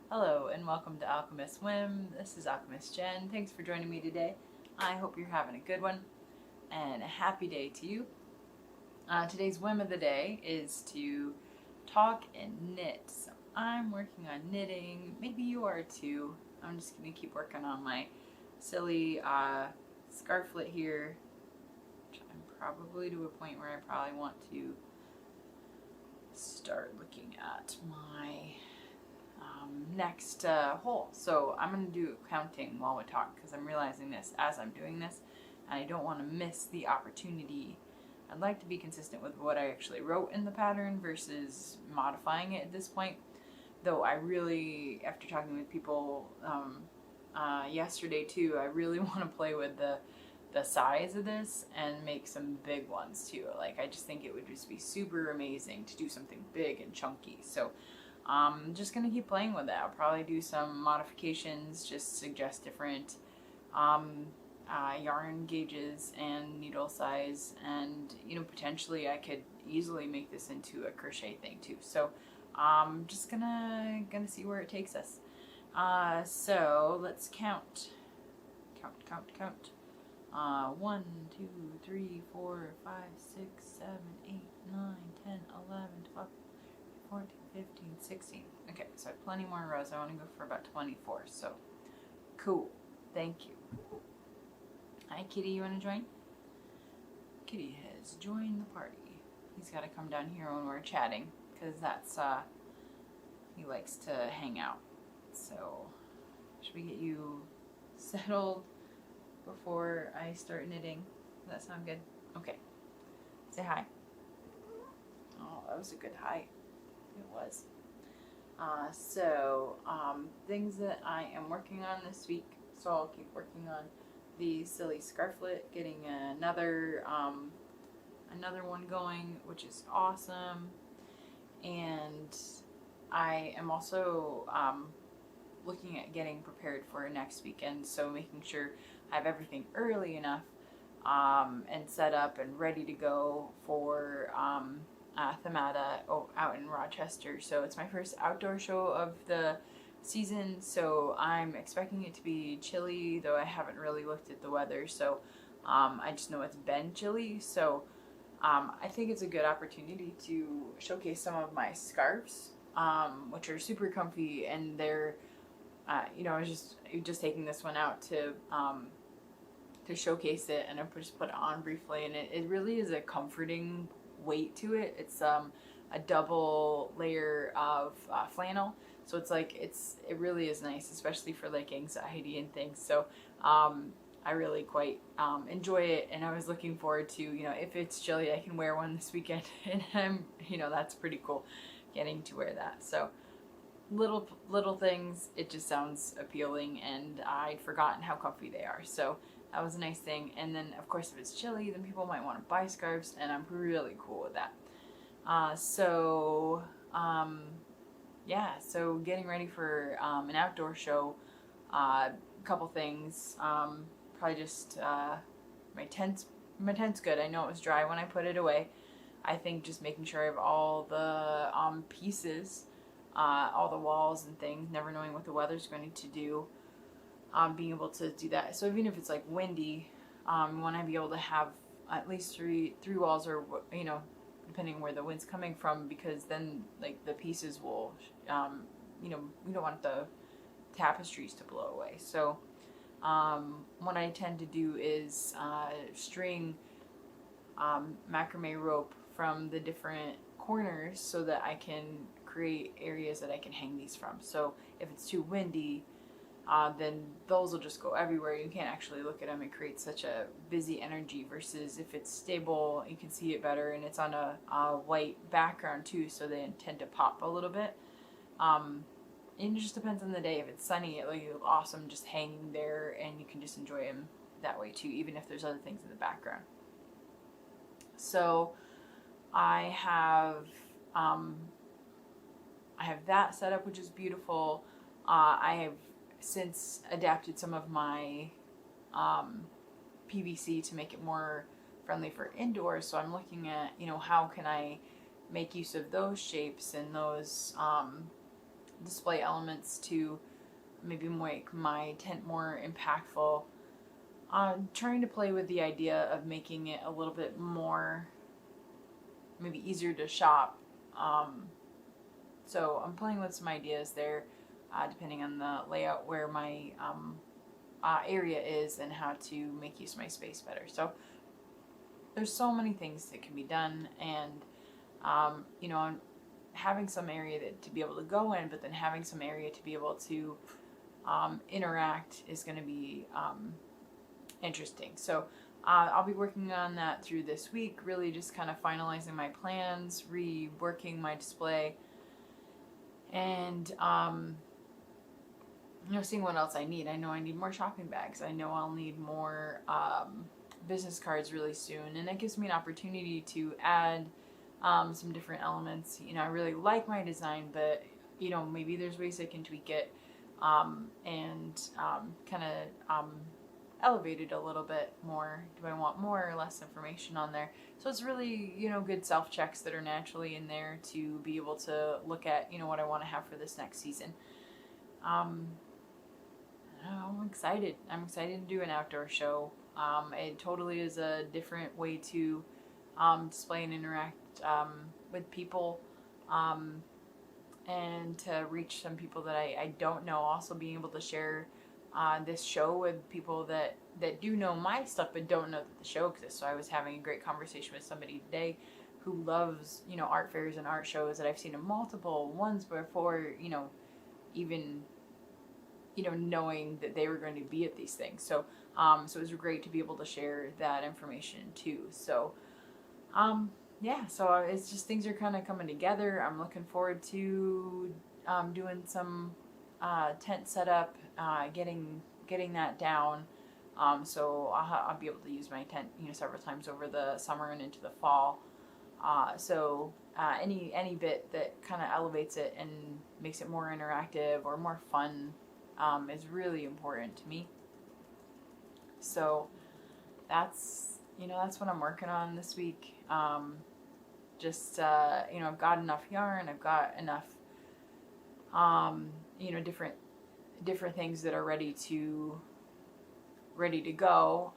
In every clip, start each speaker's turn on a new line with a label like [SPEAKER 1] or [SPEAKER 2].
[SPEAKER 1] Hello and welcome to Alchemist Whim. This is Alchemist Jen. Thanks for joining me today. I hope you're having a good one and a happy day to you. Today's whim of the day is to talk and knit. So I'm working on knitting. Maybe you are too. I'm just going to keep working on my silly scarflet here, which I'm probably to a point where I probably want to start looking at my next hole. So I'm going to do counting while we talk because I'm realizing this as I'm doing this and I don't want to miss the opportunity. I'd like to be consistent with what I actually wrote in the pattern versus modifying it at this point, though I really, after talking with people yesterday too, I really want to play with the size of this and make some big ones too. Like, I just think it would just be super amazing to do something big and chunky. So I'm just going to keep playing with that. I'll probably do some modifications, just suggest different yarn gauges and needle size, and potentially I could easily make this into a crochet thing too. So I'm just gonna see where it takes us. So let's count. 1, 2, 3, 4, 5, 6, 7, 8, 9, 10, 11, 12, 14, 15, 16. Okay, so I have plenty more rows. I want to go for about 24. So cool. Thank you. Hi, Kitty. You want to join? Kitty has joined the party. He's got to come down here when we're chatting because that's he likes to hang out. So should we get you settled before I start knitting? Does that sound good? Okay. Say hi. Oh, that was a good hi. It was. Things that I am working on this week. So I'll keep working on the silly scarflet, getting another one going, which is awesome. And I am also looking at getting prepared for next weekend. So making sure I have everything early enough and set up and ready to go for Themata out in Rochester. So it's my first outdoor show of the season, so I'm expecting it to be chilly, though I haven't really looked at the weather, so I just know it's been chilly. So I think it's a good opportunity to showcase some of my scarves, which are super comfy, and they're I was just taking this one out to showcase it, and I just put it on briefly, and it really is a comforting weight to it. It's a double layer of flannel, so it's like it really is nice, especially for like anxiety and things. So I really quite enjoy it, and I was looking forward to, if it's chilly, I can wear one this weekend, and that's pretty cool getting to wear that. So little things, it just sounds appealing, and I'd forgotten how comfy they are. So that was a nice thing. And then of course, if it's chilly, then people might want to buy scarves, and I'm really cool with that. So getting ready for an outdoor show. A couple things. Probably just my tent's good. I know it was dry when I put it away. I think just making sure I have all the pieces, all the walls and things, never knowing what the weather's going to do, being able to do that. So even if it's like windy, you want to be able to have at least three walls, or depending on where the wind's coming from, because then like the pieces will, we don't want the tapestries to blow away. So what I tend to do is string macrame rope from the different corners so that I can create areas that I can hang these from. So if it's too windy, then those will just go everywhere. You can't actually look at them. It creates such a busy energy, versus if it's stable, you can see it better, and it's on a white background too, so they tend to pop a little bit. It just depends on the day. If it's sunny, it look awesome just hanging there, and you can just enjoy them that way too, even if there's other things in the background. So I have that set up, which is beautiful. I have since adapted some of my PVC to make it more friendly for indoors. So I'm looking at, how can I make use of those shapes and those display elements to maybe make my tent more impactful. Trying to play with the idea of making it a little bit more, maybe easier to shop. So I'm playing with some ideas there, depending on the layout where my area is and how to make use of my space better. So there's so many things that can be done, and having some area to be able to go in, but then having some area to be able to interact is going to be interesting. So I'll be working on that through this week, really just kind of finalizing my plans, reworking my display, and seeing what else I need. I know I need more shopping bags. I know I'll need more business cards really soon, and it gives me an opportunity to add some different elements. I really like my design, but maybe there's ways I can tweak it and kind of elevate it a little bit more. Do I want more or less information on there? So it's really, good self-checks that are naturally in there to be able to look at, what I want to have for this next season. I'm excited. I'm excited to do an outdoor show. It totally is a different way to display and interact with people, and to reach some people that I don't know. Also being able to share this show with people that do know my stuff but don't know that the show exists. So I was having a great conversation with somebody today who loves, art fairs and art shows that I've seen in multiple ones before, even, knowing that they were going to be at these things. So, so it was great to be able to share that information too. So, so it's just, things are kind of coming together. I'm looking forward to doing some tent setup, getting that down. So I'll be able to use my tent, several times over the summer and into the fall. So any bit that kind of elevates it and makes it more interactive or more fun is really important to me. So that's what I'm working on this week. I've got enough yarn. I've got enough, different things that are ready to go.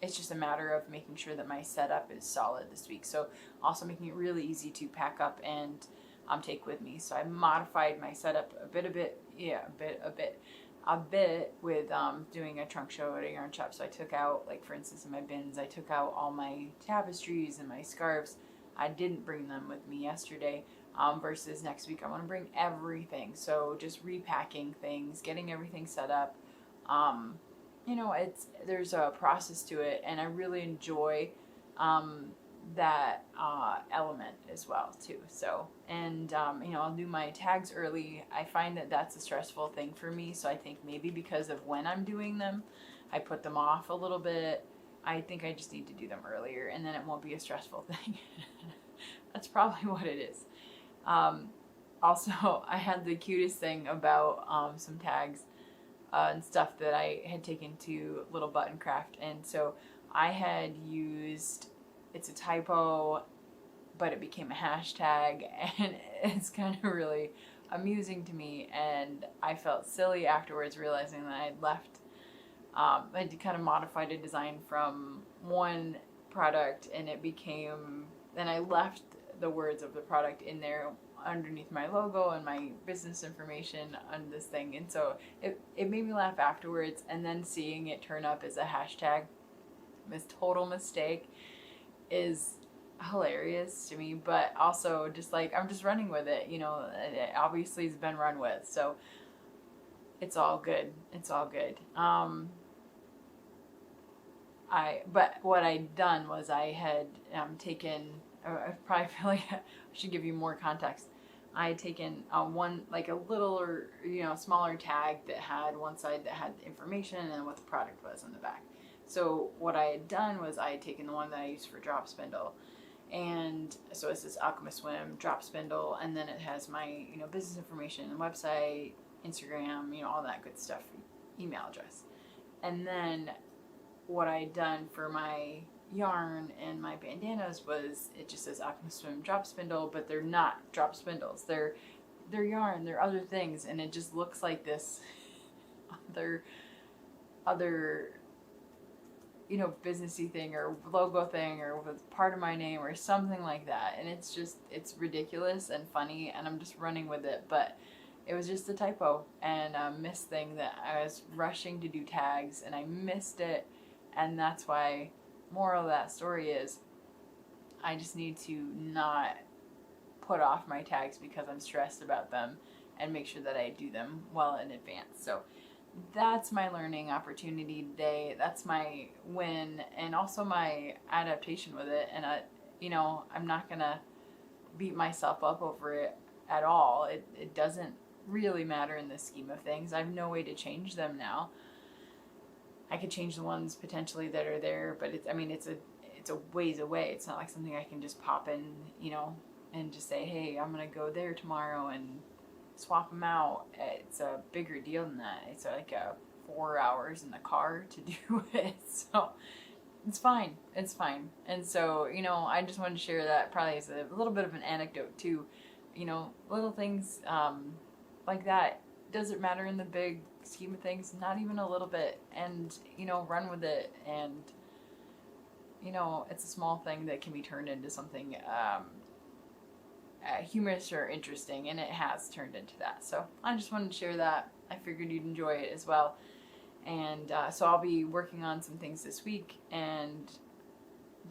[SPEAKER 1] It's just a matter of making sure that my setup is solid this week. So also making it really easy to pack up and take with me. So I modified my setup a bit with doing a trunk show at a yarn shop. So I took out, like for instance in my bins, I took out all my tapestries and my scarves. I didn't bring them with me yesterday. Versus next week I want to bring everything. So just repacking things, getting everything set up. There's a process to it, and I really enjoy that element as well too. So, and I'll do my tags early. I find that that's a stressful thing for me. So I think maybe because of when I'm doing them, I put them off a little bit. I think I just need to do them earlier, and then it won't be a stressful thing. That's probably what it is. Also, I had the cutest thing about some tags and stuff that I had taken to Little Button Craft, and so I had used, it's a typo, but it became a hashtag, and it's kind of really amusing to me, and I felt silly afterwards realizing that I had left, I kind of modified a design from one product, and it became, then I left the words of the product in there underneath my logo and my business information on this thing, and so it made me laugh afterwards, and then seeing it turn up as a hashtag, this total mistake, is hilarious to me, but also just like, I'm just running with it, it obviously has been run with, so it's all good. But what I'd done was I had taken, I probably feel like I should give you more context. I had taken one, like a little, or smaller tag that had one side that had the information and what the product was on the back. So what I had done was I had taken the one that I used for drop spindle, and so it's this Alchemist Swim drop spindle, and then it has my business information and website, Instagram, you know, all that good stuff, email address. And then what I'd done for my yarn and my bandanas was, it just says Aquaswim drop spindle, but they're not drop spindles. They're yarn, they're other things, and it just looks like this other you know, businessy thing or logo thing or with part of my name or something like that. And it's just, it's ridiculous and funny, and I'm just running with it. But it was just a typo and a missed thing that I was rushing to do tags and I missed it. And that's why, moral of that story is, I just need to not put off my tags because I'm stressed about them, and make sure that I do them well in advance. So that's my learning opportunity today. That's my win, and also my adaptation with it. And you know, I'm not gonna beat myself up over it at all. It doesn't really matter in the scheme of things. I have no way to change them now. I could change the ones potentially that are there, but it's a ways away. It's not like something I can just pop in, you know, and just say, hey, I'm gonna go there tomorrow and swap them out. It's a bigger deal than that. It's like 4 hours in the car to do it. So it's fine. It's fine. And so, you know, I just wanted to share that probably as a little bit of an anecdote too. You know, little things like that doesn't matter in the big scheme of things, not even a little bit. And, you know, run with it. And, you know, it's a small thing that can be turned into something humorous or interesting, and it has turned into that. So I just wanted to share that. I figured you'd enjoy it as well. And so I'll be working on some things this week and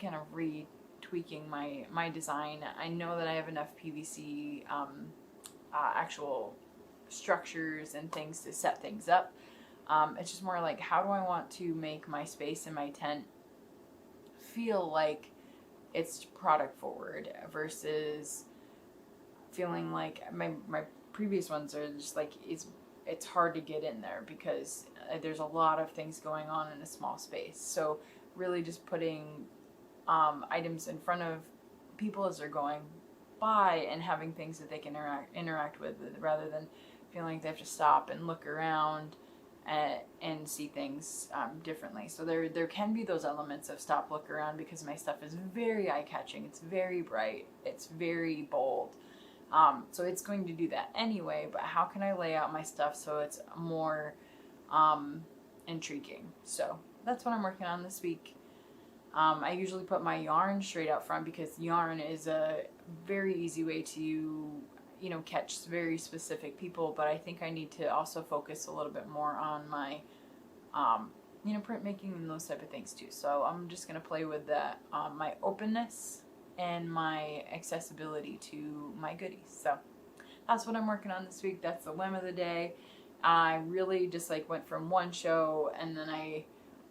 [SPEAKER 1] kind of retweaking my design. I know that I have enough PVC actual structures and things to set things up. It's just more like, how do I want to make my space in my tent feel like it's product forward versus feeling like my previous ones are just like, it's hard to get in there because there's a lot of things going on in a small space. So really just putting items in front of people as they're going by and having things that they can interact with, rather than feeling like they have to stop and look around and see things differently. So there can be those elements of stop, look around, because my stuff is very eye-catching. It's very bright. It's very bold. So it's going to do that anyway, but how can I lay out my stuff so it's more intriguing? So that's what I'm working on this week. I usually put my yarn straight out front because yarn is a very easy way to, you know, catch very specific people, but I think I need to also focus a little bit more on my, you know, printmaking and those type of things too. So I'm just going to play with that, my openness and my accessibility to my goodies. So that's what I'm working on this week. That's the whim of the day. I really just like went from one show and then I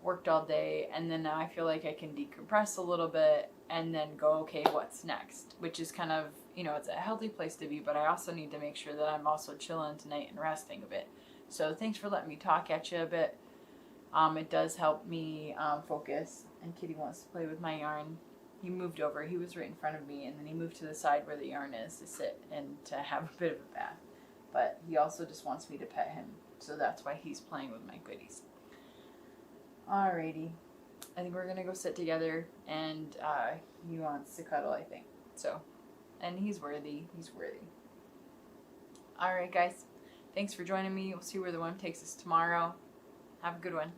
[SPEAKER 1] worked all day, and then now I feel like I can decompress a little bit and then go, okay, what's next? Which is kind of, you know, it's a healthy place to be, but I also need to make sure that I'm also chilling tonight and resting a bit. So thanks for letting me talk at you a bit. It does help me focus. And Kitty wants to play with my yarn. He moved over. He was right in front of me, and then he moved to the side where the yarn is to sit and to have a bit of a bath. But he also just wants me to pet him, so that's why he's playing with my goodies. Alrighty. I think we're going to go sit together, and he wants to cuddle, I think. So, and he's worthy. He's worthy. Alright, guys. Thanks for joining me. We'll see where the one takes us tomorrow. Have a good one.